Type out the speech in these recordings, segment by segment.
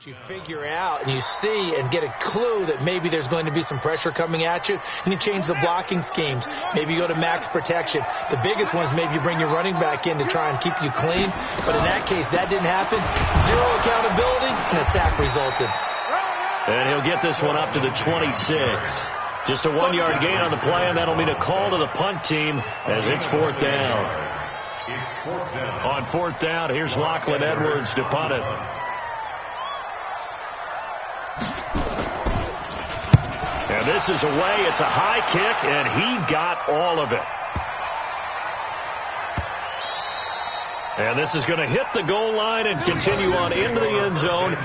You figure out and you see and get a clue that maybe there's going to be some pressure coming at you, and you change the blocking schemes. Maybe you go to max protection. The biggest one is maybe you bring your running back in to try and keep you clean. But in that case, that didn't happen. Zero accountability, and a sack resulted. And he'll get this one up to the 26. Just a 1-yard gain on the play, and that'll mean a call to the punt team as it's fourth down. On fourth down, here's Lachlan Edwards to punt it. And this is away. It's a high kick, and he got all of it. And this is going to hit the goal line and continue on into the end zone.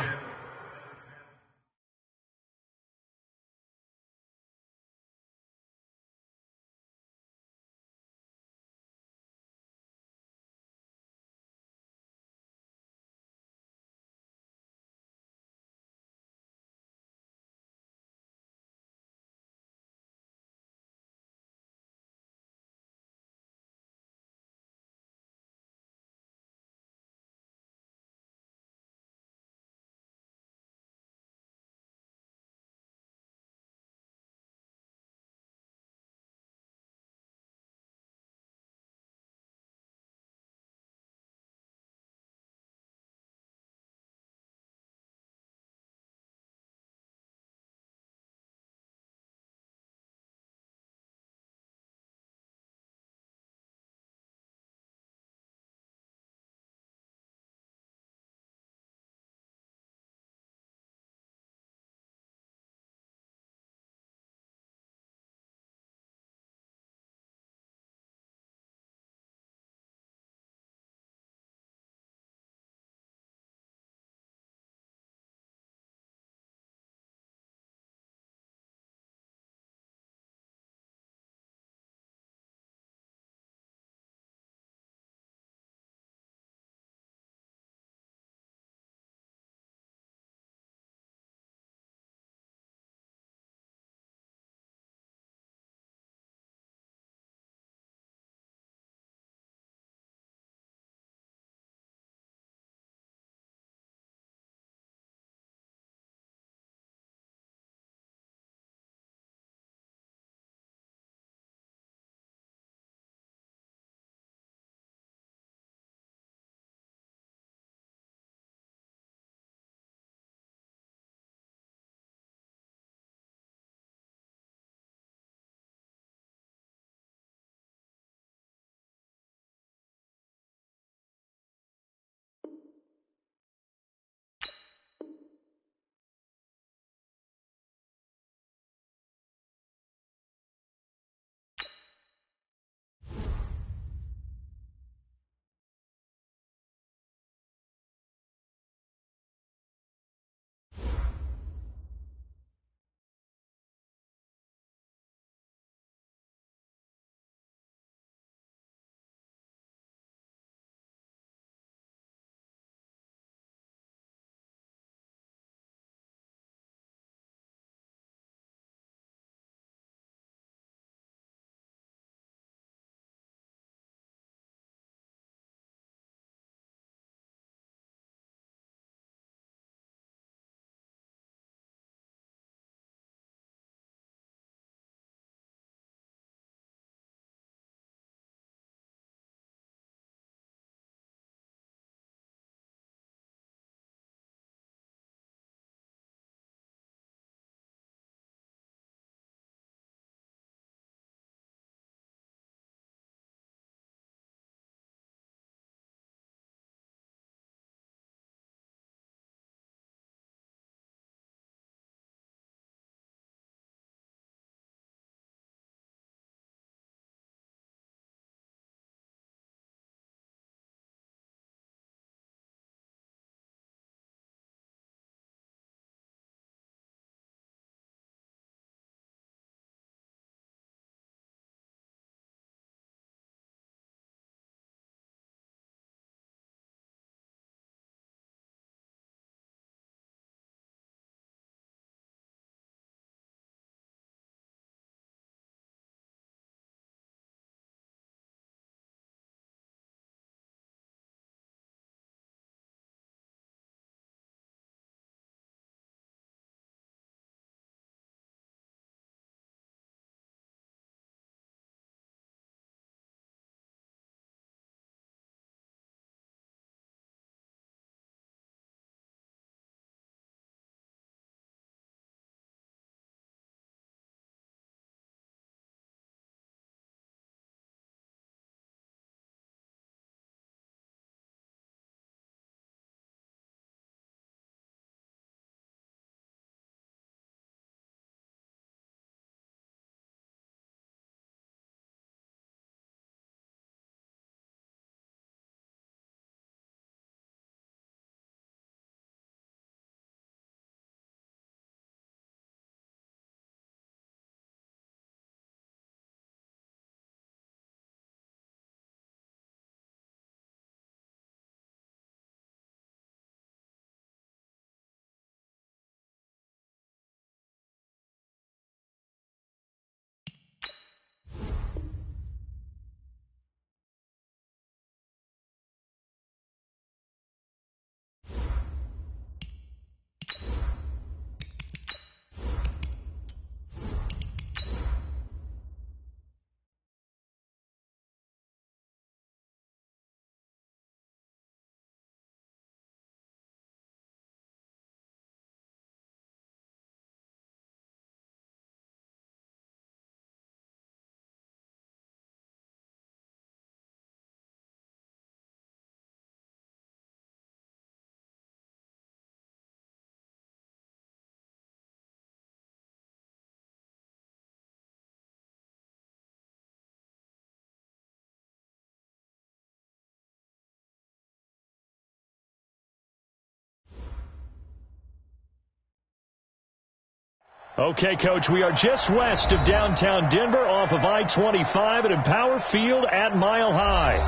Okay, Coach, we are just west of downtown Denver off of I-25 at Empower Field at Mile High.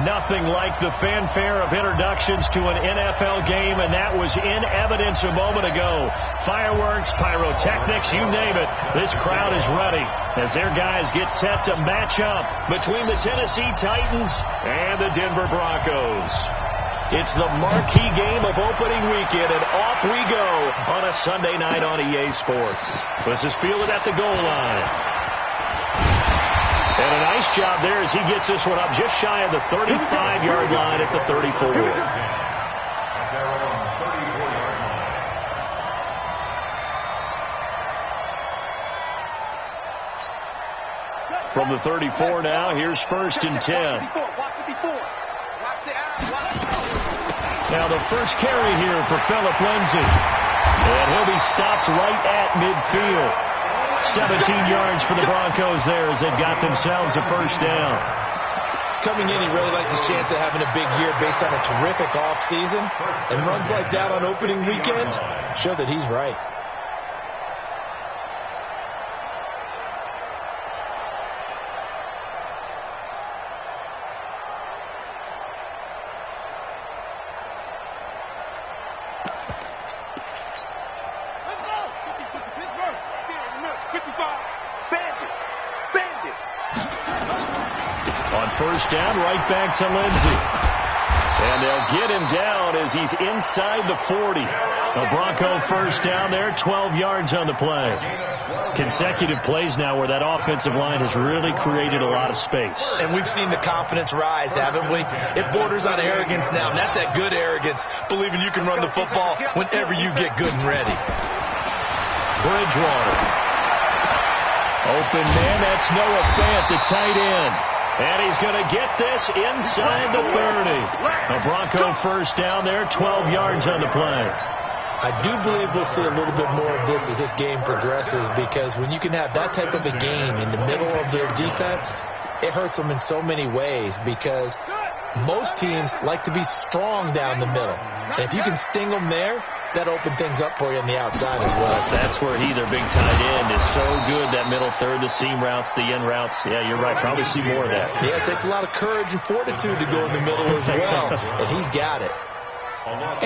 Nothing like the fanfare of introductions to an NFL game, and that was in evidence a moment ago. Fireworks, pyrotechnics, you name it. This crowd is ready as their guys get set to match up between the Tennessee Titans and the Denver Broncos. It's the marquee game of opening weekend, and off we go on a Sunday night on EA Sports. This is fielded at the goal line. And a nice job there as he gets this one up just shy of the 35-yard line at the 34. From the 34 now, here's 1st and 10. Now the first carry here for Phillip Lindsay. And he'll be stopped right at midfield. 17 yards for the Broncos there as they've got themselves a first down. Coming in, he really liked his chance of having a big year based on a terrific offseason. And runs like that on opening weekend show that he's right. First down, right back to Lindsay. And they'll get him down as he's inside the 40. A Bronco first down there, 12 yards on the play. Consecutive plays now where that offensive line has really created a lot of space. And we've seen the confidence rise, haven't we? It borders on arrogance now, and that's that good arrogance, believing you can run the football whenever you get good and ready. Bridgewater. Open man, that's Noah Fant, the tight end. And he's going to get this inside the 30. A Bronco first down there, 12 yards on the play. I do believe we'll see a little bit more of this as this game progresses, because when you can have that type of a game in the middle of their defense, it hurts them in so many ways, because most teams like to be strong down the middle. And if you can sting them there, that open things up for you on the outside as well. That's where their big tight end, is so good, that middle third, the seam routes, the in routes. Yeah, you're right. Probably see more of that. Yeah, it takes a lot of courage and fortitude to go in the middle as well, and he's got it.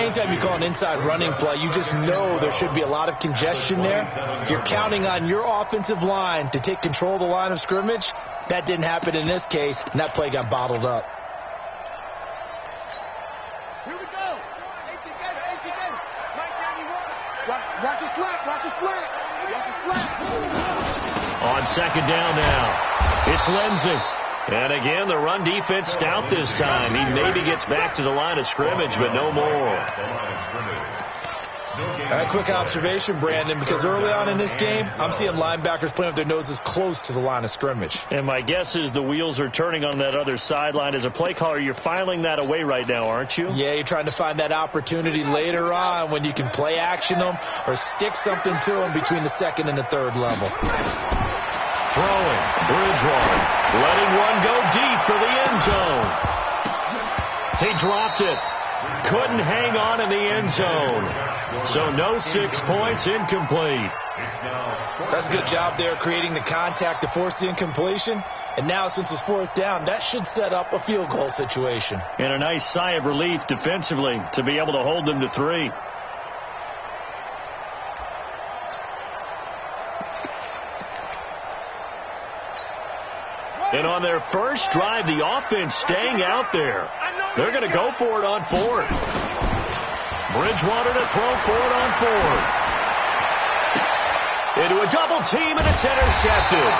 Anytime you call an inside running play, you just know there should be a lot of congestion there. You're counting on your offensive line to take control of the line of scrimmage. That didn't happen in this case, and that play got bottled up. Watch a slap, watch a slap, watch a slap. On second down now, it's Lindsay. And again, the run defense stout this time. He maybe gets back to the line of scrimmage, but no more. A quick observation, Brandon, because early on in this game, I'm seeing linebackers playing with their noses close to the line of scrimmage. And my guess is the wheels are turning on that other sideline. As a play caller, you're filing that away right now, aren't you? Yeah, you're trying to find that opportunity later on when you can play action them or stick something to them between the second and the third level. Throwing, Bridgewater, letting one go deep for the end zone. He dropped it. Couldn't hang on in the end zone. So no 6 points, incomplete. That's a good job there creating the contact to force the incompletion. And now since it's fourth down, that should set up a field goal situation. And a nice sigh of relief defensively to be able to hold them to 3. And on their first drive, the offense staying out there. They're going to go for it on 4th. Bridgewater to throw for it on 4th. Into a double team, and it's intercepted.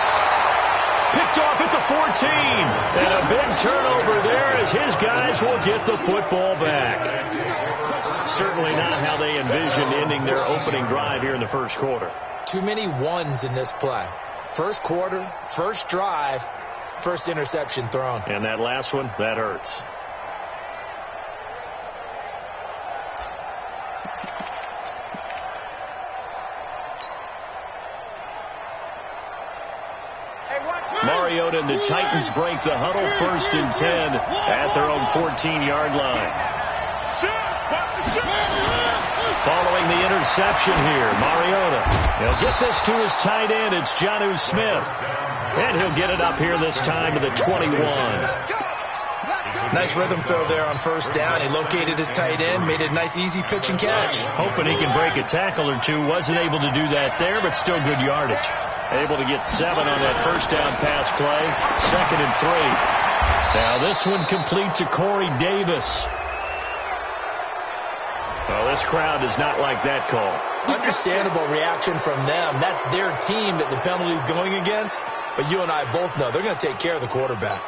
Picked off at the 14. And a big turnover there as his guys will get the football back. Certainly not how they envisioned ending their opening drive here in the first quarter. Too many ones in this play. First quarter, first drive, first interception thrown. And that last one, that hurts. Mariota and the Titans break the huddle, 1st and 10 at their own 14-yard line. Following the interception here. Mariota. He'll get this to his tight end. It's Jonnu Smith. And he'll get it up here this time to the 21. Nice rhythm throw there on first down. He located his tight end, made it a nice easy pitch and catch. Hoping he can break a tackle or two. Wasn't able to do that there, but still good yardage. Able to get 7 on that first down pass play. 2nd and 3. Now this one complete to Corey Davis. Well, this crowd does not like that call. Understandable reaction from them. That's their team that the penalty's going against. But you and I both know they're going to take care of the quarterback.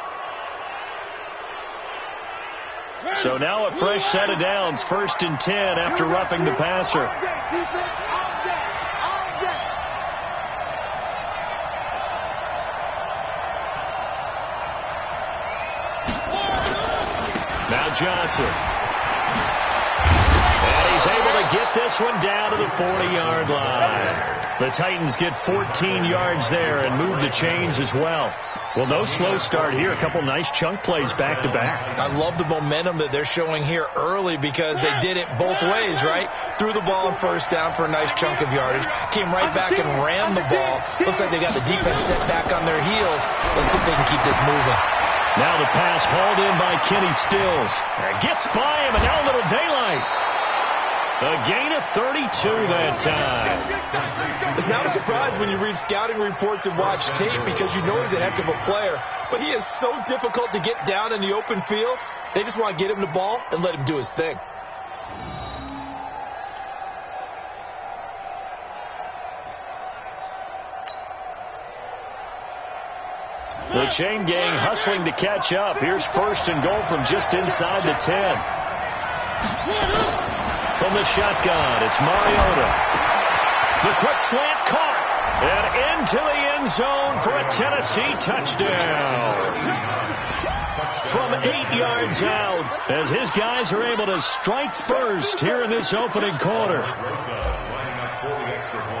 So now a fresh set of downs. 1st and 10 after roughing the passer. Now Johnson. And he's able to get this one down to the 40-yard line. The Titans get 14 yards there and move the chains as well. Well, no slow start here. A couple nice chunk plays back-to-back. I love the momentum that they're showing here early because they did it both ways, right? Threw the ball on first down for a nice chunk of yardage. Came right back and ran the ball. Looks like they got the defense set back on their heels. Let's see if they can keep this moving. Now the pass hauled in by Kenny Stills. Gets by him, and now a little daylight. A gain of 32 that time. It's not a surprise when you read scouting reports and watch tape because you know he's a heck of a player. But he is so difficult to get down in the open field. They just want to get him the ball and let him do his thing. The chain gang hustling to catch up. Here's 1st and goal from just inside the 10. From the shotgun, it's Mariota. The quick slant caught. And into the end zone for a Tennessee touchdown. From 8 yards out, as his guys are able to strike first here in this opening quarter.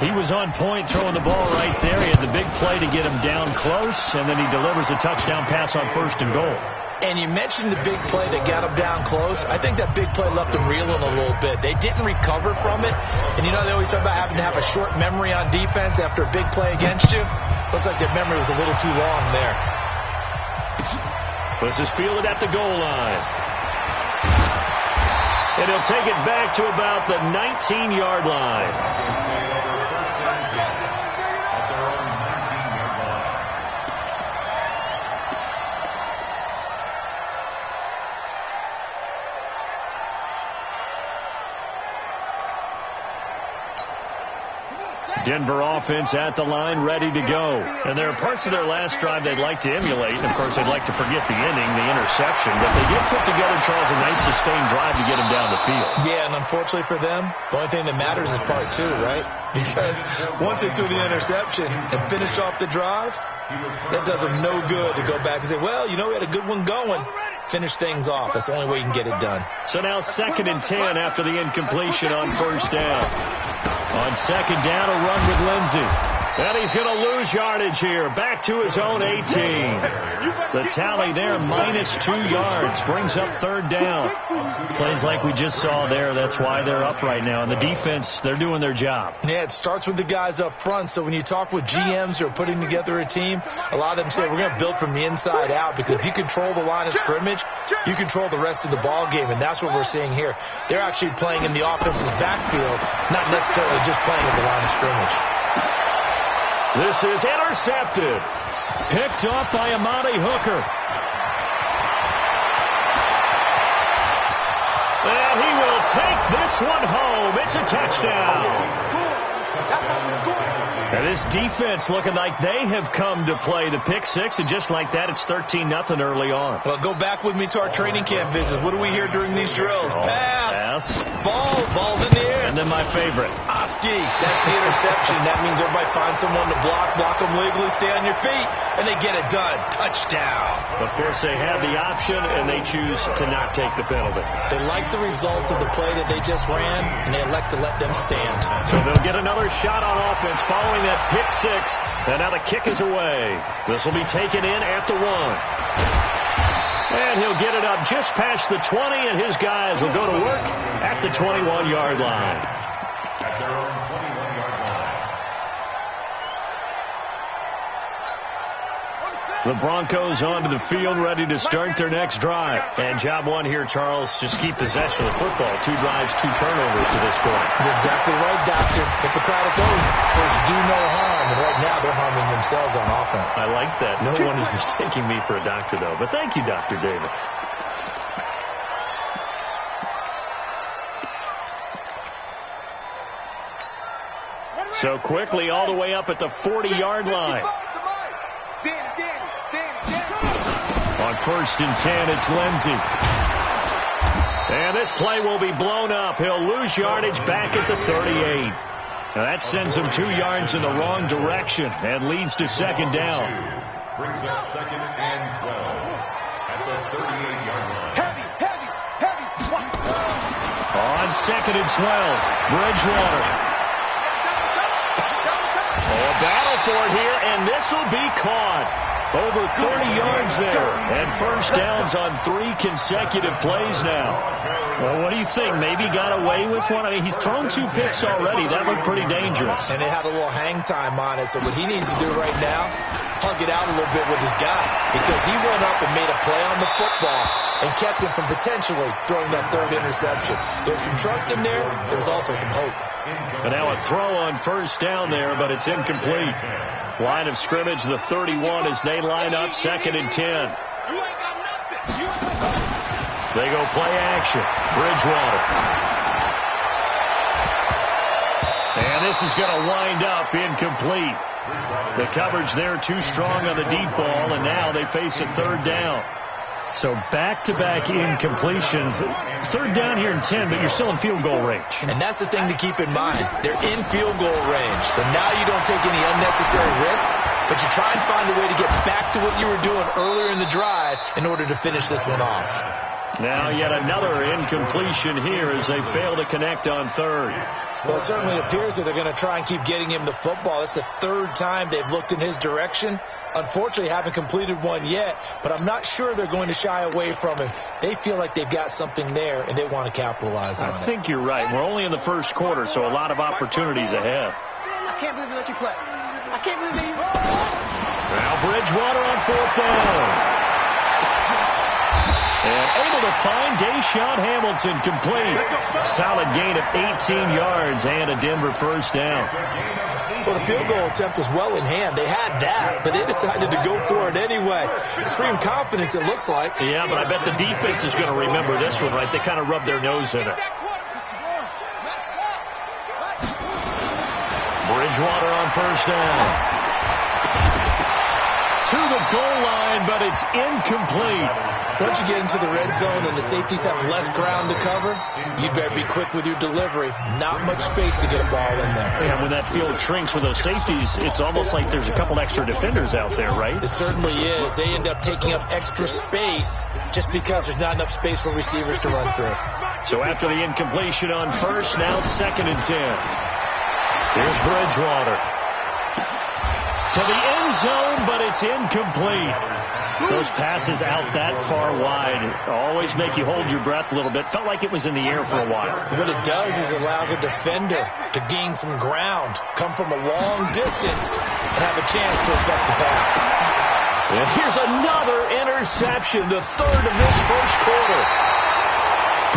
He was on point throwing the ball right there. He had the big play to get him down close, and then he delivers a touchdown pass on 1st and goal. And you mentioned the big play that got him down close. I think that big play left him reeling a little bit. They didn't recover from it. And you know they always talk about having to have a short memory on defense after a big play against you. Looks like their memory was a little too long there. This is fielded at the goal line. And he'll take it back to about the 19-yard line. Denver offense at the line, ready to go. And there are parts of their last drive they'd like to emulate. And, of course, they'd like to forget the inning, the interception. But they did put together, Charles, a nice sustained drive to get him down the field. Yeah, and unfortunately for them, the only thing that matters is part 2, right? Because once they threw the interception and finished off the drive, that does them no good to go back and say, well, you know, we had a good one going. Finish things off. That's the only way you can get it done. So now 2nd and 10 after the incompletion on first down. On second down, a run with Lindsey. And he's going to lose yardage here. Back to his own 18. The tally there, -2 yards. Brings up 3rd down. Plays like we just saw there. That's why they're up right now. And the defense, they're doing their job. Yeah, it starts with the guys up front. So when you talk with GMs who are putting together a team, a lot of them say we're going to build from the inside out. Because if you control the line of scrimmage, you control the rest of the ball game. And that's what we're seeing here. They're actually playing in the offense's backfield, not necessarily just playing at the line of scrimmage. This is intercepted. Picked off by Amani Hooker. And he will take this one home. It's a touchdown. And this defense looking like they have come to play the pick six, and just like that, it's 13-0 early on. Well, go back with me to our training camp visits. What do we hear during these drills? Pass. Ball's in the air. And then my favorite. Oski. That's the interception. That means everybody finds someone to block them legally, stay on your feet, and they get it done. Touchdown. Of course, they have the option, and they choose to not take the penalty. They like the results of the play that they just ran, and they elect to let them stand. So they'll get another shot on offense following that pick six, and now the kick is away. This will be taken in at the 1. And he'll get it up just past the 20, and his guys will go to work at the 21-yard line. The Broncos onto the field, ready to start their next drive. And job one here, Charles, just keep possession of the football. 2 drives, 2 turnovers to this point. You're exactly right, Doctor. Hippocratic oath. First, do no harm. And right now, they're harming themselves on offense. I like that. No one is mistaking me for a doctor, though. But thank you, Dr. Davis. So quickly all the way up at the 40-yard line. On 1st and 10, it's Lindsey. And this play will be blown up. He'll lose yardage back at the 38. Now that sends him 2 yards in the wrong direction and leads to 2nd down. Brings up 2nd and 12 at the 38-yard line. Heavy. On 2nd and 12, Bridgewater. A battle for it here, and this will be caught. Over 30 yards there, and 1st downs on 3 consecutive plays now. Well, what do you think? Maybe got away with one? I mean, he's thrown 2 picks already. That looked pretty dangerous. And it had a little hang time on it, so what he needs to do right now, hug it out a little bit with his guy, because he went up and made a play on the football and kept him from potentially throwing that 3rd interception. There's some trust in there. There's also some hope. And now a throw on 1st down there, but it's incomplete. Line of scrimmage, the 31, as they line up 2nd and 10. They go play action. Bridgewater. And this is going to wind up incomplete. The coverage there too strong on the deep ball, and now they face a 3rd down. So back-to-back incompletions. 3rd down here in 10, but you're still in field goal range. And that's the thing to keep in mind. They're in field goal range. So now you don't take any unnecessary risks, but you try and find a way to get back to what you were doing earlier in the drive in order to finish this one off. Now yet another incompletion here as they fail to connect on 3rd. Well, it certainly appears that they're going to try and keep getting him the football. It's the 3rd time they've looked in his direction. Unfortunately, haven't completed one yet, but I'm not sure they're going to shy away from him. They feel like they've got something there, and they want to capitalize on it. I think you're right. We're only in the 1st quarter, so a lot of opportunities ahead. I can't believe they let you play. I can't believe they... Now Bridgewater on 4th down. And able to find Deshaun Hamilton complete. Solid gain of 18 yards and a Denver 1st down. Well, the field goal attempt was well in hand. They had that, but they decided to go for it anyway. Extreme confidence, it looks like. Yeah, but I bet the defense is going to remember this one, right? They kind of rubbed their nose in it. Bridgewater on 1st down. To the goal line, but it's incomplete. Once you get into the red zone and the safeties have less ground to cover, you better be quick with your delivery. Not much space to get a ball in there. And when that field shrinks with those safeties, it's almost like there's a couple extra defenders out there, right? It certainly is. They end up taking up extra space just because there's not enough space for receivers to run through. So after the incompletion on 1st, now 2nd and 10. Here's Bridgewater. To the end zone, but it's incomplete. Those passes out that far wide always make you hold your breath a little bit. Felt like it was in the air for a while. What it does is it allows a defender to gain some ground, come from a long distance, and have a chance to affect the pass. And here's another interception, the 3rd of this 1st quarter.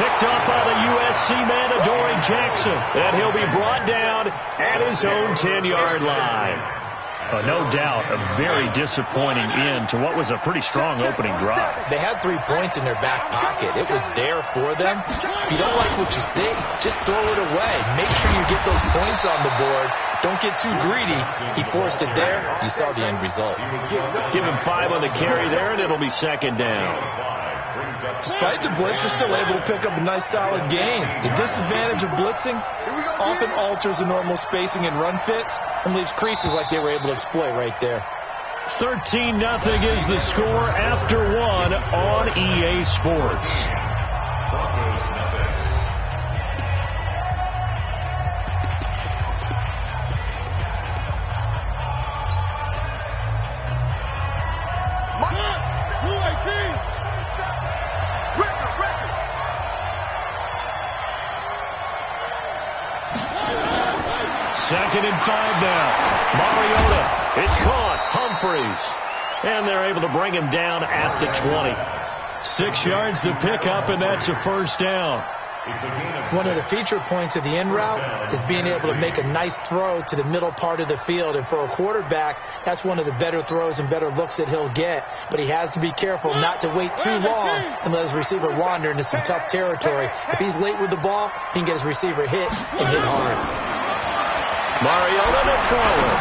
Picked up by the USC man, Adoree Jackson. And he'll be brought down at his own 10-yard line. No doubt a very disappointing end to what was a pretty strong opening drive. They had 3 points in their back pocket. It was there for them. If you don't like what you see, just throw it away. Make sure you get those points on the board. Don't get too greedy. He forced it there. You saw the end result. Give him 5 on the carry there, and it'll be 2nd down. Despite the blitz, they're still able to pick up a nice solid gain. The disadvantage of blitzing often alters the normal spacing and run fits and leaves creases like they were able to exploit right there. 13-0 is the score after 1 on EA Sports. 2nd and 5 now. Mariota, it's caught. Humphreys. And they're able to bring him down at the 20. 6 yards to pick up, and that's a first down. One of the feature points of the in route is being able to make a nice throw to the middle part of the field. And for a quarterback, that's one of the better throws and better looks that he'll get. But he has to be careful not to wait too long and let his receiver wander into some tough territory. If he's late with the ball, he can get his receiver hit and hit hard. Mariota to throw it.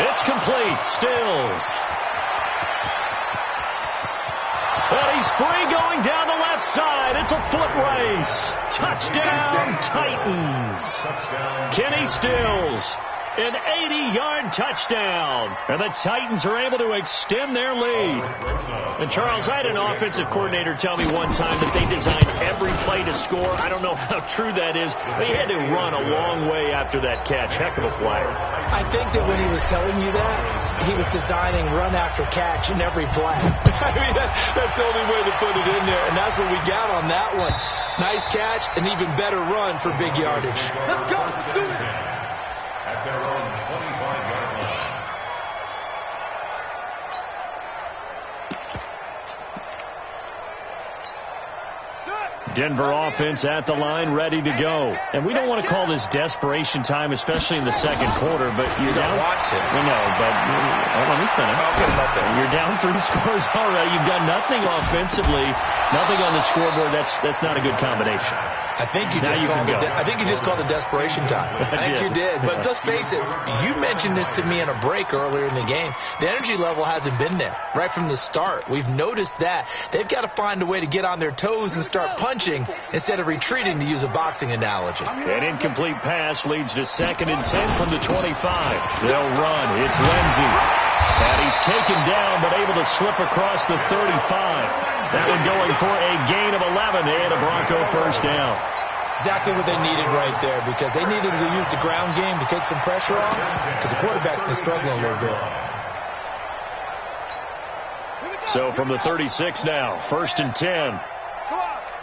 It's complete. Stills. But he's free going down the left side. It's a foot race. Touchdown, Titans. Kenny Stills. An 80-yard touchdown. And the Titans are able to extend their lead. And, Charles, I had an offensive coordinator tell me one time that they designed every play to score. I don't know how true that is. They had to run a long way after that catch. Heck of a play. I think that when he was telling you that, he was designing run after catch in every play. I mean, that's the only way to put it in there. And that's what we got on that one. Nice catch, an even better run for big yardage. Let's go. Let's do it. At their own 25-yard line. Denver offense at the line, ready to go. And we don't want to call this desperation time, especially in the second quarter, but you're down. Watch it. We know, but let me finish. You're down 3 scores already. You've got nothing offensively, nothing on the scoreboard. That's not a good combination. I think you just called it desperation time. I think you did. But let's face it, you mentioned this to me in a break earlier in the game. The energy level hasn't been there right from the start. We've noticed that. They've got to find a way to get on their toes and start punching instead of retreating, to use a boxing analogy. An incomplete pass leads to 2nd and 10 from the 25. They'll run. It's Lindsey. And he's taken down but able to slip across the 35. That one going for a gain of 11 and a Bronco first down. Exactly what they needed right there, because they needed to use the ground game to take some pressure off, because the quarterback's been struggling a little bit. So from the 36 now, 1st and 10.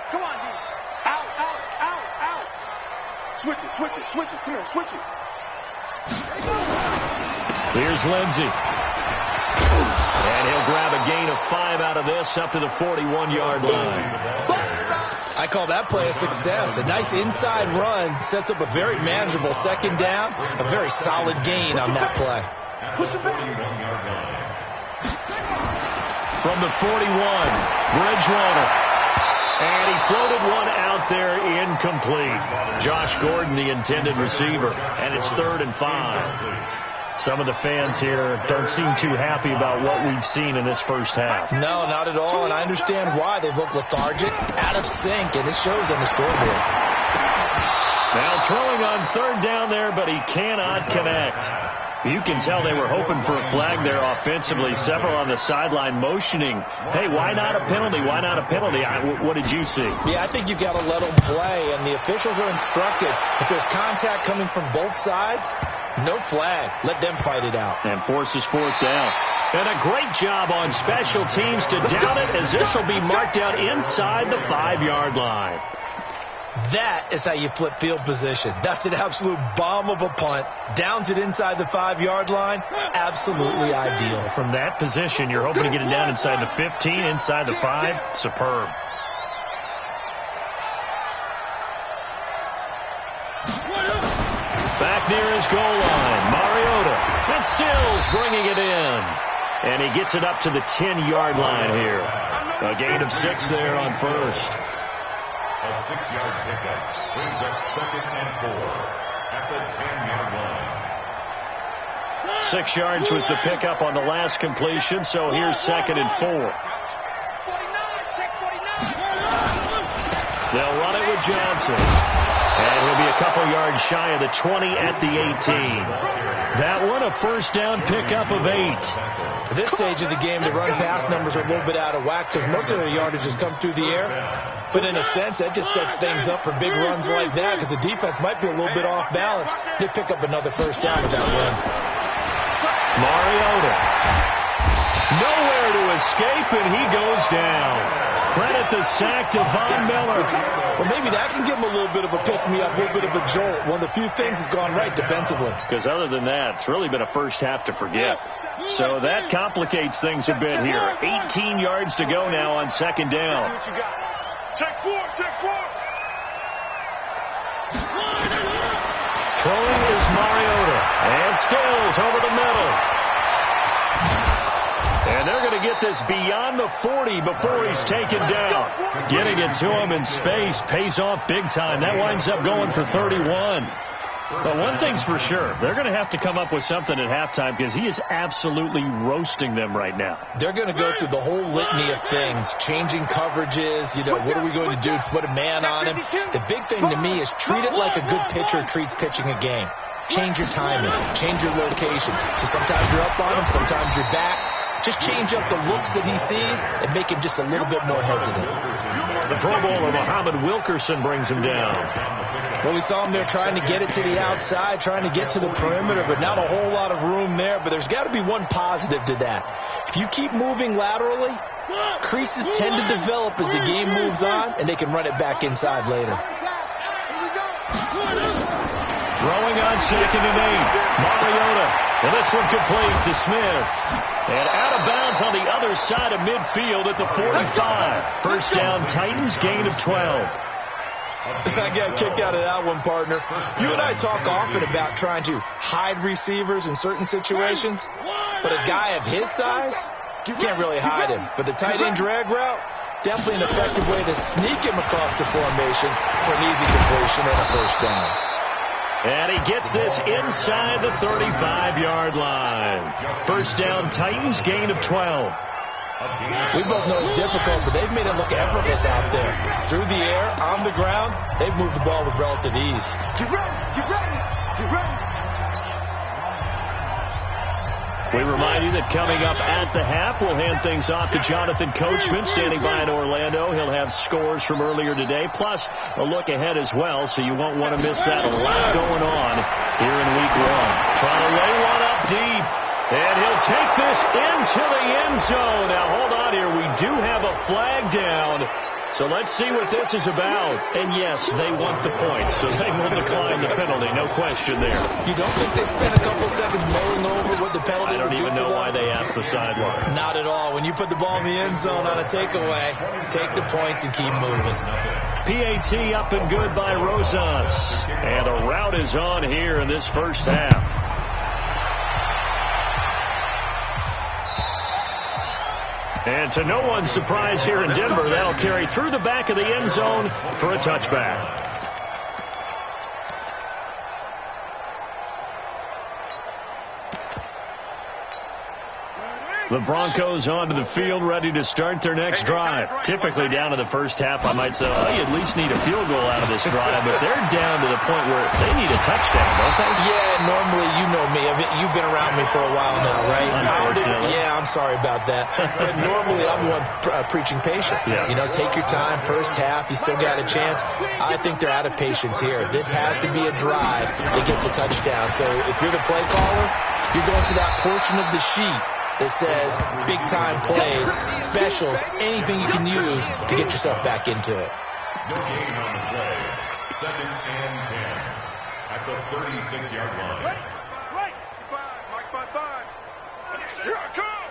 Come on, D. Out. Switch it. Come here, switch it. Here's Lindsey. And he'll grab a gain of 5 out of this up to the 41-yard line. I call that play a success. A nice inside run sets up a very manageable 2nd down. A very solid gain on that play. Push him back. From the 41, Bridgewater. And he floated one out there incomplete. Josh Gordon, the intended receiver. And it's 3rd and 5. Some of the fans here don't seem too happy about what we've seen in this first half. No, not at all, and I understand why. They've looked lethargic, out of sync, and it shows on the scoreboard. Now throwing on 3rd down there, but he cannot connect. You can tell they were hoping for a flag there offensively. Several on the sideline motioning, hey, why not a penalty? Why not a penalty? What did you see? Yeah, I think you've got to let them play, and the officials are instructed. If there's contact coming from both sides, no flag. Let them fight it out. And forces 4th down. And a great job on special teams to down it, as this will be marked out inside the 5-yard line. That is how you flip field position. That's an absolute bomb of a punt. Downs it inside the 5-yard line. Absolutely ideal. From that position, you're hoping to get it down inside the 15, inside the 5. Superb. Back near his goal line, Mariota. And Stills bringing it in. And he gets it up to the 10-yard line here. A gain of 6 there on 1st. A 6-yard pickup brings up 2nd and 4 at the 10-yard line. 6 yards was the pickup on the last completion, so here's 2nd and 4. They'll run it with Johnson. And he'll be a couple yards shy of the 20 at the 18. That one, a first down pickup of 8. At this stage of the game, the run-pass numbers are a little bit out of whack because most of the yardage has come through the air. But in a sense, that just sets things up for big runs like that because the defense might be a little bit off balance. They pick up another first down with that run. Mariota. Nowhere to escape, and he goes down. Credit the sack to Von Miller. Well, maybe that can give him a little bit of a pick-me-up, a little bit of a jolt. One of the few things has gone right defensively. Because other than that, it's really been a first half to forget. So that complicates things a bit here. 18 yards to go now on second down. Take four. Throwing is Mariota. And Stills over the middle. And they're going to get this beyond the 40 before he's taken down. Getting it to him in space pays off big time. That winds up going for 31. But one thing's for sure, they're going to have to come up with something at halftime because he is absolutely roasting them right now. They're going to go through the whole litany of things, changing coverages, what are we going to do to put a man on him? The big thing to me is treat it like a good pitcher treats pitching a game. Change your timing, change your location. So sometimes you're up on him, sometimes you're back. Just change up the looks that he sees and make him just a little bit more hesitant. The Pro Bowler, Muhammad Wilkerson, brings him down. Well, we saw him there trying to get it to the outside, trying to get to the perimeter, but not a whole lot of room there. But there's got to be one positive to that. If you keep moving laterally, creases tend to develop as the game moves on, and they can run it back inside later. Throwing on 2nd and 8. Mariota. And this one complete to Smith. And out of bounds on the other side of midfield at the 45. First down, Titans, gain of 12. I got a kick out of that one, partner. You and I talk often about trying to hide receivers in certain situations, but a guy of his size, you can't really hide him. But the tight end drag route, definitely an effective way to sneak him across the formation for an easy completion and a first down. And he gets this inside the 35-yard line. First down, Titans, gain of 12. We both know it's difficult, but they've made it look effortless out there. Through the air, on the ground, they've moved the ball with relative ease. Get ready. We remind you that coming up at the half, we'll hand things off to Jonathan Coachman, standing by in Orlando. He'll have scores from earlier today, plus a look ahead as well, so you won't want to miss that. A lot going on here in week 1. Trying to lay one up deep, and he'll take this into the end zone. Now, hold on here. We do have a flag down. So let's see what this is about. And yes, they want the points, so they will decline the penalty. No question there. You don't think they spent a couple seconds mulling over what the penalty I don't would do even know for them? why they asked the sideline. Not at all. When you put the ball in the end zone on a takeaway, take the points and keep moving. PAT up and good by Rosas. And a rout is on here in this first half. And to no one's surprise here in Denver, that'll carry through the back of the end zone for a touchback. The Broncos onto the field, ready to start their next drive. Typically down to the first half, I might say, oh, you at least need a field goal out of this drive, but they're down to the point where they need a touchdown, don't they? Yeah, normally, you know me. I mean, you've been around me for a while now, right? Unfortunately. Yeah, I'm sorry about that. But normally, I'm the one preaching patience. Yeah. You know, take your time. First half, you still got a chance. I think they're out of patience here. This has to be a drive that gets a touchdown. So if you're the play caller, you're going to that portion of the sheet that says big-time plays, specials, anything you can use to get yourself back into it. No gain on the play. 2nd and 10 at the 36-yard line. Right. Five. Here I come.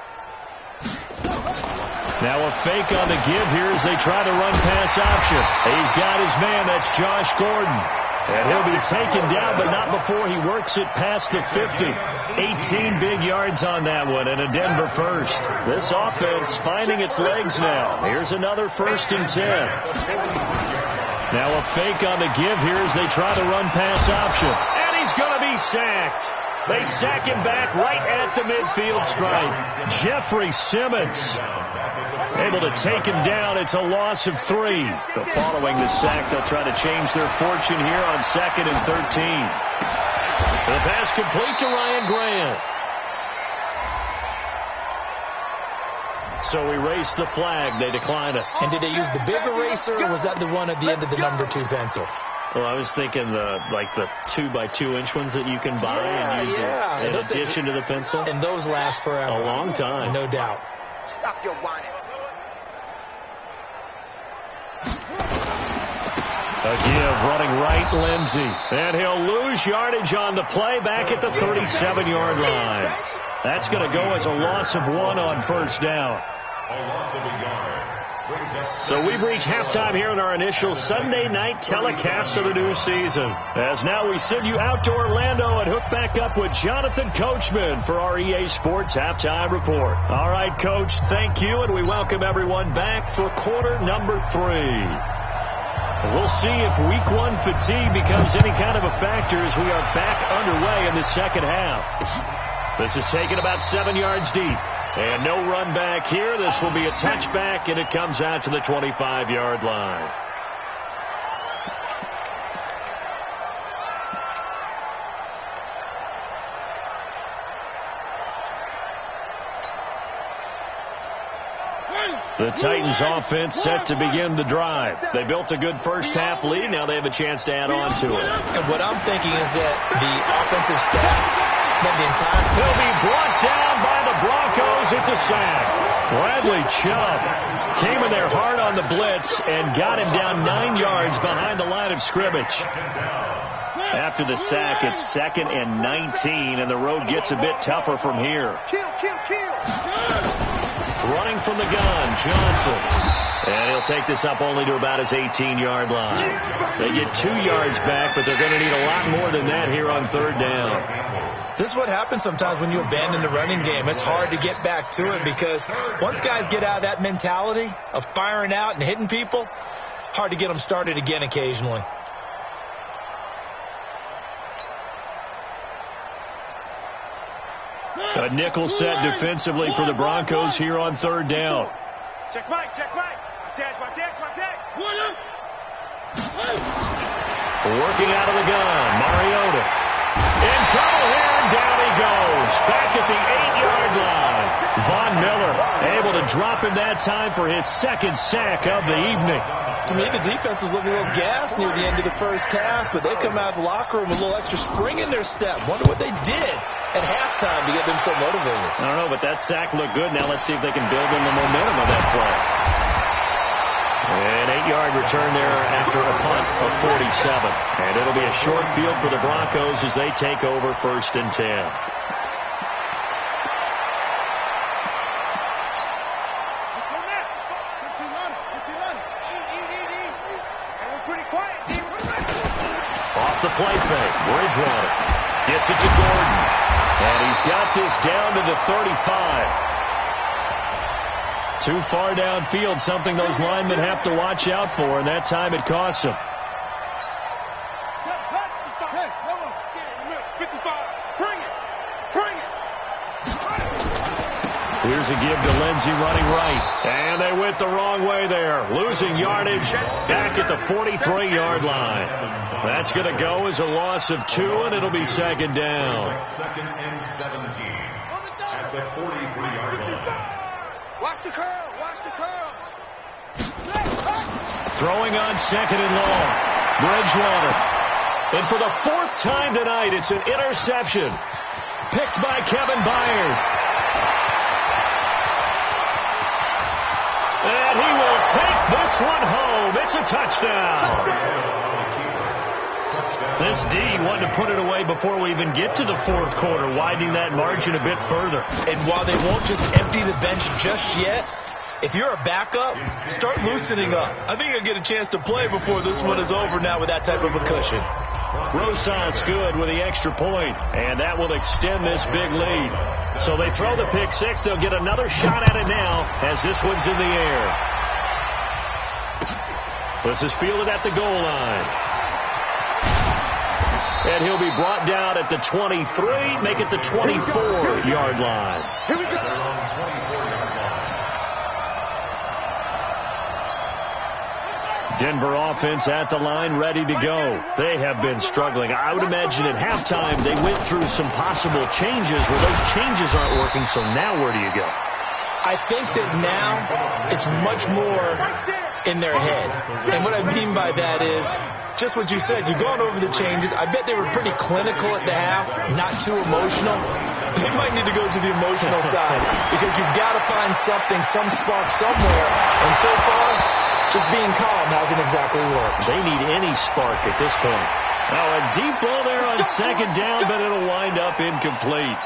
Now a fake on the give here as they try to run pass option. He's got his man. That's Josh Gordon. And he'll be taken down, but not before he works it past the 50. 18 big yards on that one, and a Denver first. This offense finding its legs now. Here's another 1st and 10. Now a fake on the give here as they try to run pass option. And he's going to be sacked. They sack him back right at the midfield stripe. Jeffrey Simmons able to take him down. It's a loss of 3. But following the sack, they'll try to change their fortune here on 2nd and 13. The pass complete to Ryan Grant. So we race the flag. They decline it. And did they use the big eraser, or was that the one at the end of the number 2 pencil? Well, I was thinking the 2x2-inch ones that you can buy and use in addition to the pencil. And those last forever. A long time. No doubt. Stop your whining. A give running right, Lindsey. And he'll lose yardage on the play back at the 37-yard line. That's going to go as a loss of 1 on first down. A loss of a yard. So we've reached halftime here in our initial Sunday night telecast of the new season. As now we send you out to Orlando and hook back up with Jonathan Coachman for our EA Sports Halftime Report. All right, Coach, thank you, and we welcome everyone back for quarter number 3. We'll see if week 1 fatigue becomes any kind of a factor as we are back underway in the second half. This is taken about 7 yards deep. And no run back here. This will be a touchback, and it comes out to the 25-yard line. The Titans offense set to begin the drive. They built a good first half lead. Now they have a chance to add on to it. And what I'm thinking is that the offensive staff spending time. He'll be brought down by the Broncos. It's a sack. Bradley Chubb came in there hard on the blitz and got him down 9 yards behind the line of scrimmage. After the sack, it's 2nd and 19, and the road gets a bit tougher from here. Kill. Running from the gun, Johnson. And he'll take this up only to about his 18-yard line. They get 2 yards back, but they're going to need a lot more than that here on third down. This is what happens sometimes when you abandon the running game. It's hard to get back to it because once guys get out of that mentality of firing out and hitting people, hard to get them started again occasionally. A nickel set defensively for the Broncos here on third down. Check Mike. Watch it. Working out of the gun, Mariota. In trouble here, and down he goes. Back at the 8-yard line. Von Miller able to drop him that time for his 2nd sack of the evening. To me, the defense was looking a little gassed near the end of the first half, but they come out of the locker room with a little extra spring in their step. Wonder what they did at halftime to get them so motivated. I don't know, but that sack looked good. Now let's see if they can build in the momentum of that play. An 8-yard return there after a punt of 47. And it'll be a short field for the Broncos as they take over 1st and 10. Off the play fake, Bridgewater gets it to Gordon. And he's got this down to the 35. Too far downfield, something those linemen have to watch out for, and that time it costs them. Here's a give to Lindsey running right. And they went the wrong way there. Losing yardage back at the 43-yard line. That's going to go as a loss of 2, and it'll be 2nd down. 2nd and 17 at the 43-yard line. Watch the curl. Throwing on 2nd and long. Bridgewater. And for the 4th time tonight, it's an interception. Picked by Kevin Byard. And he will take this one home. It's a touchdown. This D wanted to put it away before we even get to the 4th quarter, widening that margin a bit further. And while they won't just empty the bench just yet, if you're a backup, start loosening up. I think you'll get a chance to play before this one is over now with that type of a cushion. Rosas good with the extra point, and that will extend this big lead. So they throw the pick 6. They'll get another shot at it now as this one's in the air. This is fielded at the goal line. And he'll be brought down at the 23, make it the 24-yard line. Here we go. Denver offense at the line, ready to go. They have been struggling. I would imagine at halftime they went through some possible changes where those changes aren't working, so now where do you go? I think that now it's much more in their head. And what I mean by that is just what you said. You've gone over the changes. I bet they were pretty clinical at the half, not too emotional. They might need to go to the emotional side because you've got to find something, some spark somewhere. And so far, Just being calm hasn't exactly worked. They need any spark at this point. Now a deep ball there on second down, but it'll wind up incomplete.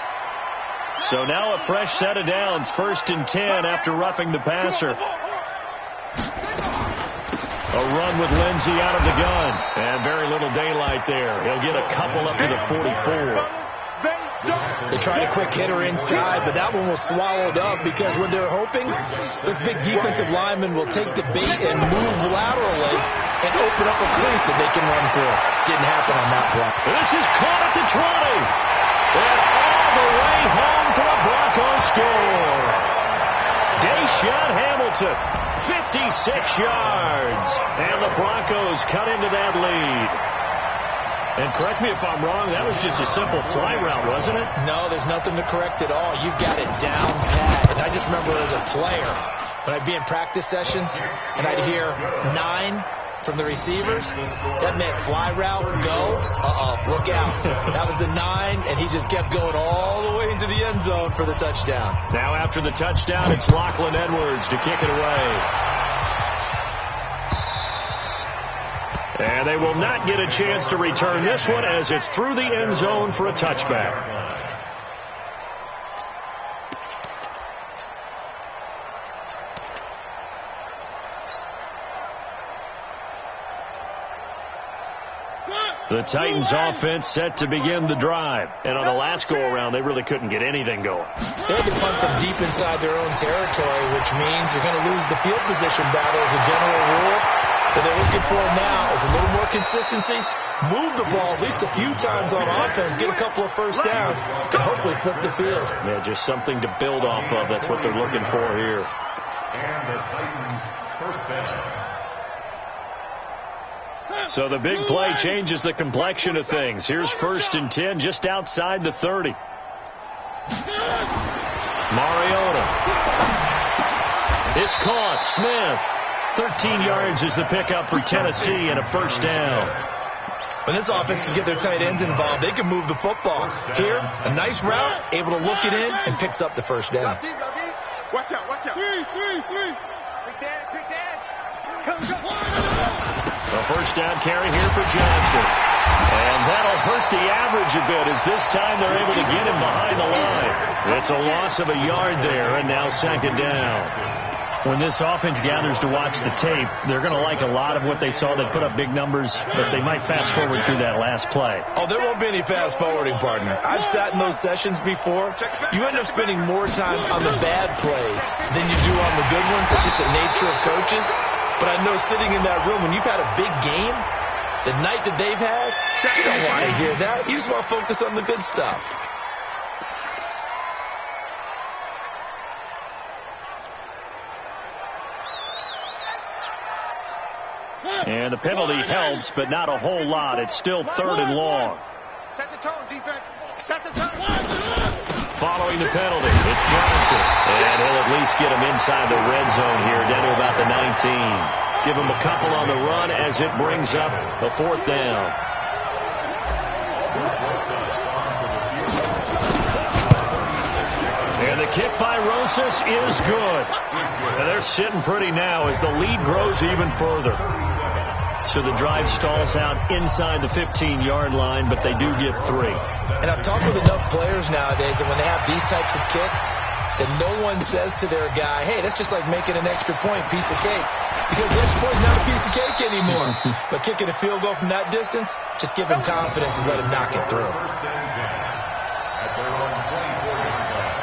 So now a fresh set of downs, 1st and 10 after roughing the passer. A run with Lindsey out of the gun. And very little daylight there. He'll get a couple up to the 44. They tried a quick hitter inside, but that one was swallowed up because when they're hoping, this big defensive lineman will take the bait and move laterally and open up a crease that they can run through. Didn't happen on that play. This is caught at the 20. And all the way home for a Broncos score. Deshaun Hamilton, 56 yards. And the Broncos cut into that lead. And correct me if I'm wrong, that was just a simple fly route, wasn't it? No, there's nothing to correct at all. You've got it down pat. And I just remember as a player, when I'd be in practice sessions and I'd hear 9 from the receivers, that meant fly route, go, look out. That was the 9, and he just kept going all the way into the end zone for the touchdown. Now after the touchdown, it's Lachlan Edwards to kick it away. And they will not get a chance to return this one as it's through the end zone for a touchback. The Titans offense set to begin the drive. And on the last go-around, they really couldn't get anything going. They had to punt from deep inside their own territory, which means you're going to lose the field position battle as a general rule. What they're looking for now is a little more consistency. Move the ball at least a few times on offense. Get a couple of first downs and hopefully flip the field. Yeah, just something to build off of. That's what they're looking for here. And the Titans first down. So the big play changes the complexion of things. Here's 1st and 10 just outside the 30. Mariota. It's caught. Smith. 13 yards is the pickup for Tennessee and a first down. When this offense can get their tight ends involved, they can move the football. Here, a nice route, able to look it in, and picks up the first down. Watch out, watch out. Quick dash. Come. A first down carry here for Johnson. And that'll hurt the average a bit as this time they're able to get him behind the line. It's a loss of a yard there, and now 2nd down. When this offense gathers to watch the tape, they're going to like a lot of what they saw. They put up big numbers, but they might fast forward through that last play. Oh, there won't be any fast forwarding, partner. I've sat in those sessions before. You end up spending more time on the bad plays than you do on the good ones. It's just the nature of coaches. But I know sitting in that room, when you've had a big game, the night that they've had, you don't want to hear that. You just want to focus on the good stuff. And the penalty helps, but not a whole lot. It's still 3rd and long. Set the tone, defense. Set the tone. Following the penalty, it's Johnson. And he'll at least get him inside the red zone here, down to about the 19. Give him a couple on the run as it brings up a 4th down. And the kick by Rosas is good. And they're sitting pretty now as the lead grows even further. So the drive stalls out inside the 15-yard line, but they do get 3. And I've talked with enough players nowadays that when they have these types of kicks, that no one says to their guy, hey, that's just like making an extra point, piece of cake. Because the extra point's not a piece of cake anymore. But kicking a field goal from that distance, just give him confidence and let him knock it through. First and 10 at their own 24-yard line.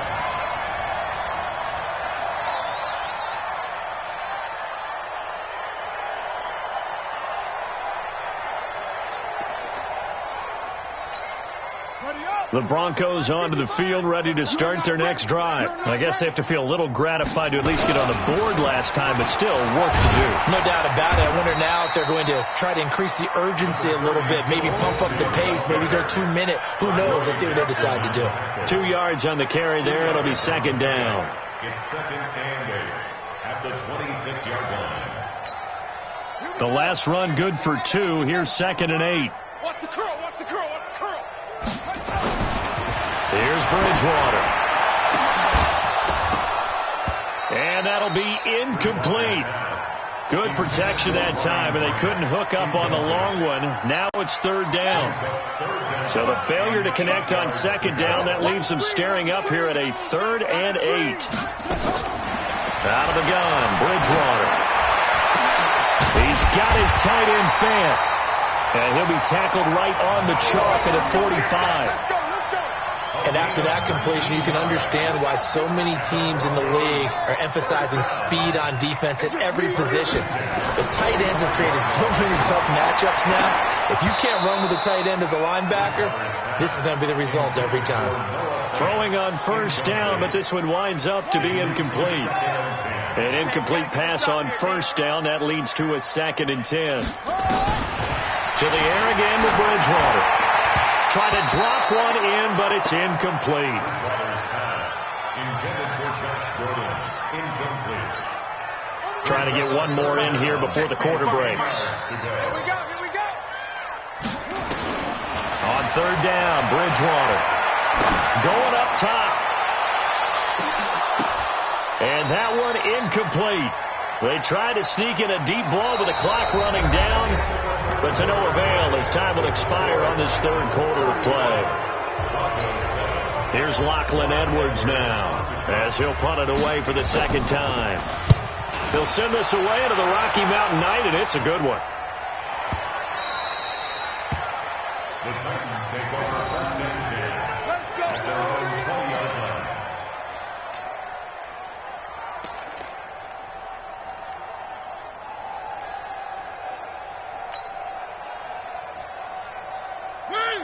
The Broncos onto the field, ready to start their next drive. I guess they have to feel a little gratified to at least get on the board last time, but still work to do. No doubt about it. I wonder now if they're going to try to increase the urgency a little bit, maybe pump up the pace, maybe go 2-minute. Who knows? Let's see what they decide to do. 2 yards on the carry there. It'll be 2nd down. It's 2nd and 8 at the 26-yard line. The last run good for 2. Here's 2nd and 8. Watch the curl, watch the curl, watch the curl. Here's Bridgewater. And that'll be incomplete. Good protection that time, and they couldn't hook up on the long one. Now it's third down. So the failure to connect on second down, that leaves them staring up here at a 3rd and 8. Out of the gun, Bridgewater. He's got his tight end fan. And he'll be tackled right on the chalk at a 45. And after that completion, you can understand why so many teams in the league are emphasizing speed on defense at every position. The tight ends have created so many tough matchups now. If you can't run with the tight end as a linebacker, this is going to be the result every time. Throwing on first down, but this one winds up to be incomplete. An incomplete pass on first down. That leads to a 2nd and 10. To the air again with Bridgewater. Try to drop one in, but it's incomplete. Trying to get one more in here before the quarter breaks. Here we go. On third down, Bridgewater. Going up top. And that one incomplete. They tried to sneak in a deep ball with the clock running down, but to no avail as time will expire on this third quarter of play. Here's Lachlan Edwards now as he'll punt it away for the second time. He'll send this away into the Rocky Mountain night, and it's a good one. The Titans take over first and 10 at their own 20-yard line.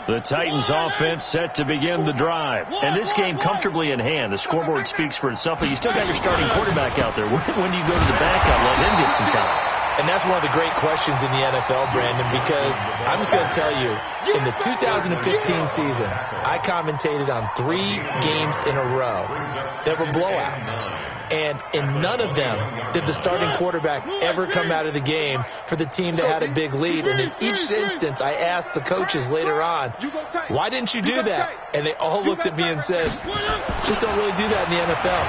The Titans offense set to begin the drive. And this game comfortably in hand. The scoreboard speaks for itself, but you still got your starting quarterback out there. When do you go to the backup, let him get some time? And that's one of the great questions in the NFL, Brandon, because I'm just going to tell you, in the 2015 season, I commentated on 3 games in a row that were blowouts. And in none of them did the starting quarterback ever come out of the game for the team that had a big lead. And in each instance, I asked the coaches later on, why didn't you do that? And they all looked at me and said, just don't really do that in the NFL.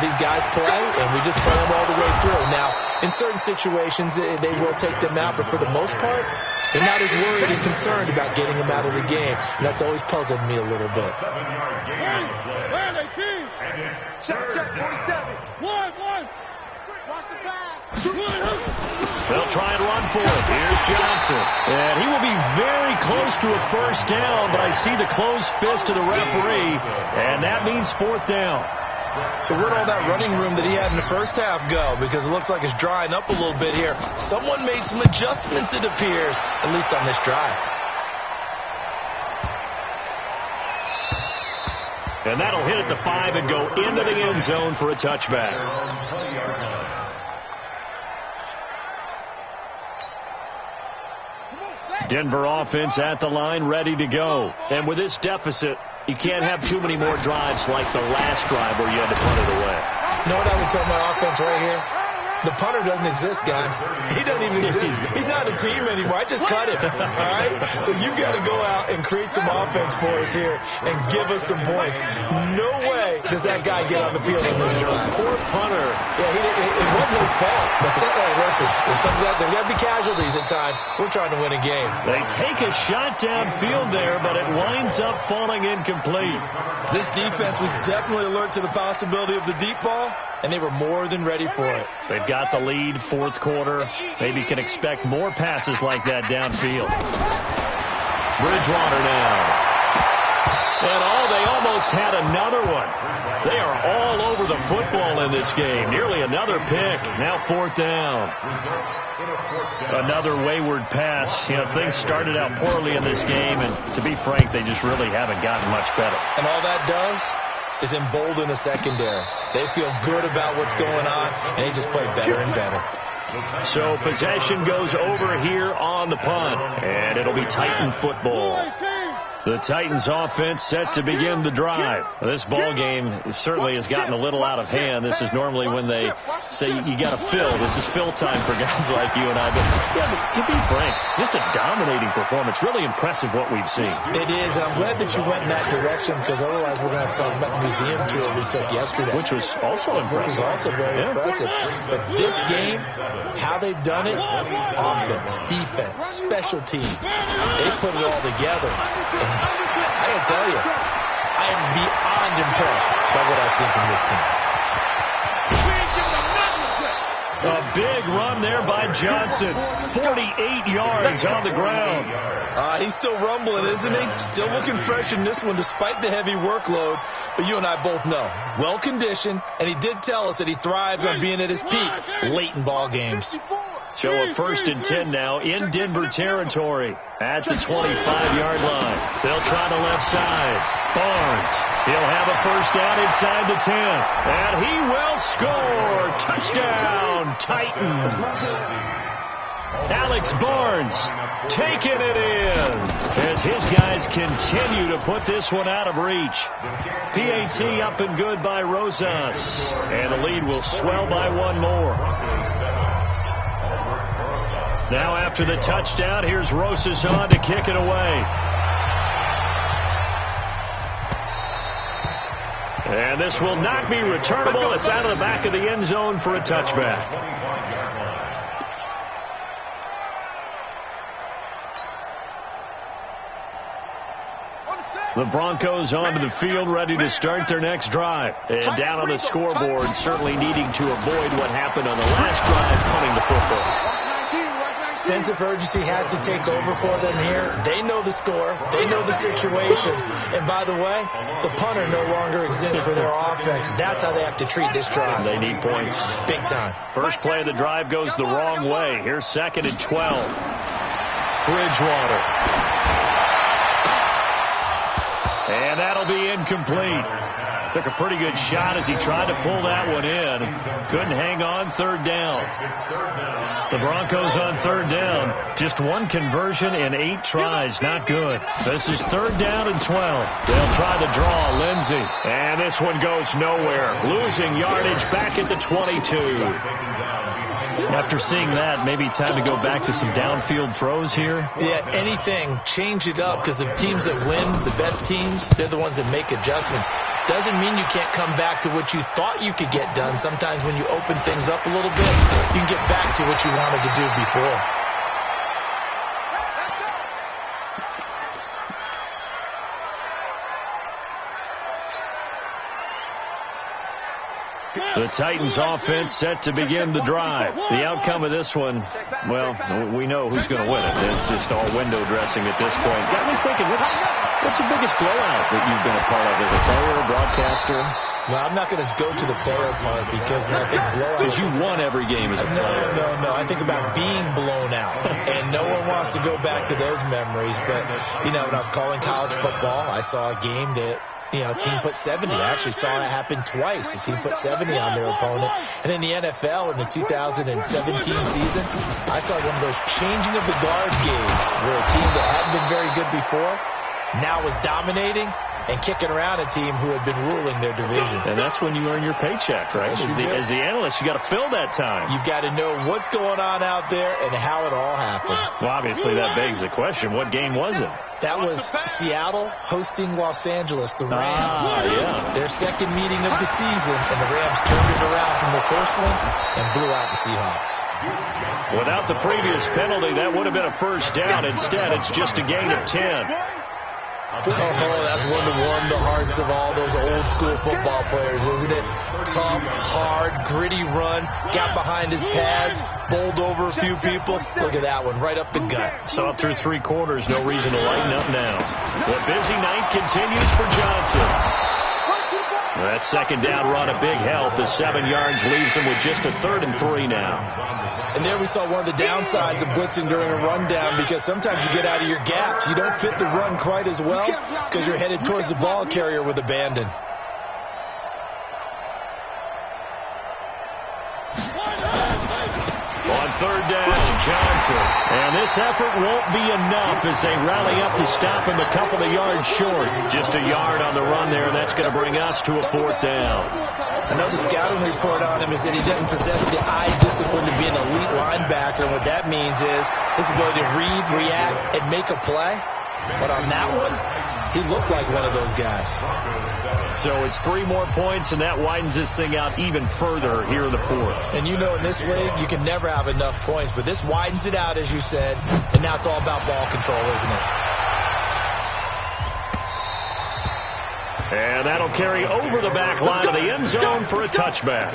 These guys play, and we just play them all the way through. Now, in certain situations, they will take them out, but for the most part, they're not as worried and concerned about getting them out of the game. And that's always puzzled me a little bit. 7-yard gain on the play. And it's Check, 47. One. Watch the pass. They'll try and run for it. Here's Johnson. And he will be very close to a first down, but I see the closed fist of the referee, and that means 4th down. So where'd all that running room that he had in the first half go? Because it looks like it's drying up a little bit here. Someone made some adjustments, it appears, at least on this drive. And that'll hit at the 5 and go into the end zone for a touchback. Denver offense at the line, ready to go. And with this deficit, you can't have too many more drives like the last drive where you had to punt it away. You know what I would tell my offense right here? The punter doesn't exist, guys. He doesn't even exist. He's not a team anymore. I just cut him. All right? So you've got to go out and create some offense for us here and give us some points. No way does that guy get on the field in this drive. Poor punter. Yeah, it wasn't his fault. But listen, there's got to be casualties at times. We're trying to win a game. They take a shot downfield there, but it winds up falling incomplete. This defense was definitely alert to the possibility of the deep ball, and they were more than ready for it. They've got the lead, 4th quarter. Maybe can expect more passes like that downfield. Bridgewater now. And they almost had another one. They are all over the football in this game. Nearly another pick. Now 4th down. Another wayward pass. Things started out poorly in this game, and to be frank, they just really haven't gotten much better. And all that does is embolden the secondary. They feel good about what's going on, and they just play better and better. So possession goes over here on the punt, and it'll be Titan football. The Titans offense set to begin the drive. This ball game certainly has gotten a little out of hand. This is normally when they say you got to fill. This is fill time for guys like you and I. But to be frank, just a dominating performance. Really impressive what we've seen. It is, and I'm glad that you went in that direction, because otherwise we're going to have to talk about the museum tour we took yesterday. Which was also impressive. Which was also very impressive. But this game, how they've done it, offense, defense, special teams, they put it all together. And I gotta tell you, I am beyond impressed by what I've seen from this team. A big run there by Johnson. 48 yards on the ground. He's still rumbling, isn't he? Still looking fresh in this one despite the heavy workload. But you and I both know, well-conditioned, and he did tell us that he thrives on being at his peak late in ball games. So a 1st and 10 now in Denver territory at the 25-yard line. They'll try the left side. Barnes, he'll have a first down inside the 10. And he will score. Touchdown, Titans. Alex Barnes taking it in as his guys continue to put this one out of reach. PAT up and good by Rosas. And the lead will swell by one more. Now after the touchdown, here's Rosas on to kick it away. And this will not be returnable. It's out of the back of the end zone for a touchback. The Broncos onto the field, ready to start their next drive. And down on the scoreboard, certainly needing to avoid what happened on the last drive, punting the football. Sense of urgency has to take over for them here. They know the score. They know the situation. And by the way, the punter no longer exists for their offense. That's how they have to treat this drive. They need points. Big time. First play of the drive goes the wrong way. Here's 2nd and 12. Bridgewater. And that'll be incomplete. Took a pretty good shot as he tried to pull that one in. Couldn't hang on. 3rd down. The Broncos on 3rd down. Just one conversion in 8 tries. Not good. This is 3rd down and 12. They'll try to draw. Lindsey. And this one goes nowhere. Losing yardage back at the 22. After seeing that, maybe time to go back to some downfield throws here. Yeah, anything. Change it up, because the teams that win, the best teams, they're the ones that make adjustments. Doesn't mean you can't come back to what you thought you could get done. Sometimes when you open things up a little bit, you can get back to what you wanted to do before. The Titans offense set to begin the drive. The outcome of this one, well, we know who's going to win it. It's just all window dressing at this point. Got me thinking, what's the biggest blowout that you've been a part of as a player, broadcaster? Well, I'm not going to go to the player part, because when I think blowout... Because you won every game as a player. No. I think about being blown out. And no one wants to go back to those memories. But, when I was calling college football, I saw a game that... a team put 70. I actually saw it happen twice. A team put 70 on their opponent. And in the NFL, in the 2017 season, I saw one of those changing of the guard games where a team that hadn't been very good before now was dominating and kicking around a team who had been ruling their division. And that's when you earn your paycheck, right? As the analyst, you got to fill that time. You've got to know what's going on out there and how it all happened. Well, obviously, that begs the question, what game was it? That was Seattle hosting Los Angeles, the Rams. Yeah. Their second meeting of the season, and the Rams turned it around from the first one and blew out the Seahawks. Without the previous penalty, that would have been a first down. Instead, it's just a gain of 10. Oh, that's one to warm the hearts of all those old school football players, isn't it? Tough, hard, gritty run, got behind his pads, bowled over a few people. Look at that one, right up the gut. So up through 3 quarters, no reason to lighten up now. The busy night continues for Johnson. That second down run a big help. The 7 yards leaves him with just a 3rd and 3 now. And there we saw one of the downsides of blitzing during a rundown, because sometimes you get out of your gaps. You don't fit the run quite as well because you're headed towards the ball carrier with abandon. On 3rd down, Johnson it. And this effort won't be enough as they rally up to stop him a couple of yards short. Just a yard on the run there, and that's going to bring us to a 4th down. I know the scouting report on him is that he doesn't possess the eye discipline to be an elite linebacker. And what that means is his ability to read, react, and make a play. But on that one, he looked like one of those guys. So it's 3 more points, and that widens this thing out even further here in the 4th. And you know in this league, you can never have enough points. But this widens it out, as you said. And now it's all about ball control, isn't it? And that'll carry over the back line of the end zone for a touchback.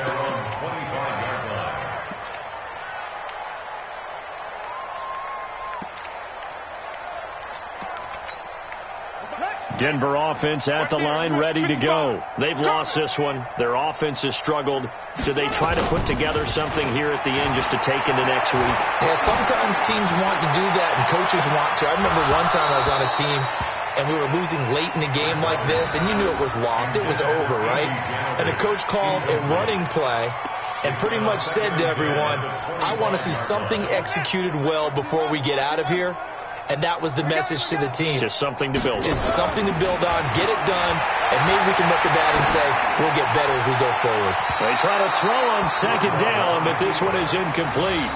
Denver offense at the line, ready to go. They've lost this one. Their offense has struggled. Do they try to put together something here at the end just to take into next week? Yeah, sometimes teams want to do that, and coaches want to. I remember one time I was on a team, and we were losing late in a game like this, and you knew it was lost. It was over, right? And the coach called a running play and pretty much said to everyone, I want to see something executed well before we get out of here. And that was the message to the team. Just something to build on. Just something to build on, get it done, and maybe we can look at that and say, we'll get better as we go forward. They try to throw on 2nd down, but this one is incomplete.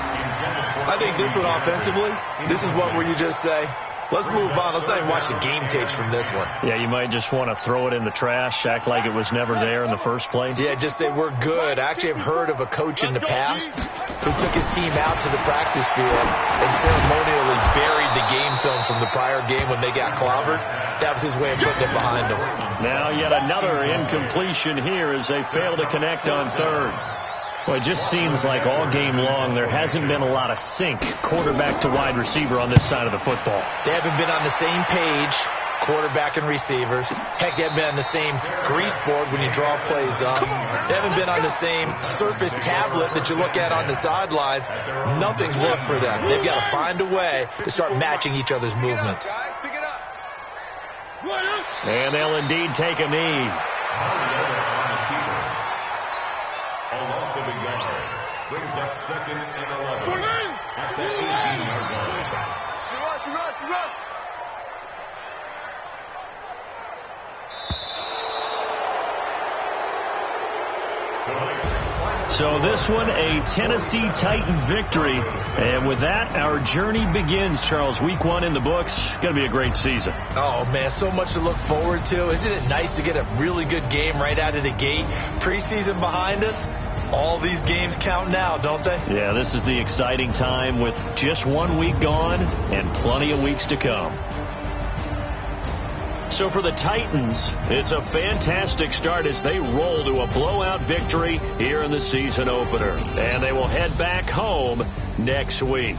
I think this one offensively, this is one where you just say, let's move on. Let's not even watch the game tapes from this one. Yeah, you might just want to throw it in the trash, act like it was never there in the first place. Yeah, just say we're good. I actually have heard of a coach in the past who took his team out to the practice field and ceremonially buried the game films from the prior game when they got clobbered. That was his way of putting it behind them. Now yet another incompletion here as they fail to connect on 3rd. Well, it just seems like all game long there hasn't been a lot of sync quarterback to wide receiver on this side of the football. They haven't been on the same page, quarterback and receivers. Heck, they haven't been on the same grease board when you draw plays up. They haven't been on the same Surface tablet that you look at on the sidelines. Nothing's worked for them. They've got to find a way to start matching each other's movements. And they'll indeed take a knee. A loss of a yard brings up 2nd and 11 at the 18-yard line. So this one, a Tennessee Titan victory. And with that, our journey begins, Charles. Week 1 in the books. Going to be a great season. Oh, man, so much to look forward to. Isn't it nice to get a really good game right out of the gate? Preseason behind us. All these games count now, don't they? Yeah, this is the exciting time with just 1 week gone and plenty of weeks to come. So for the Titans, it's a fantastic start as they roll to a blowout victory here in the season opener. And they will head back home next week.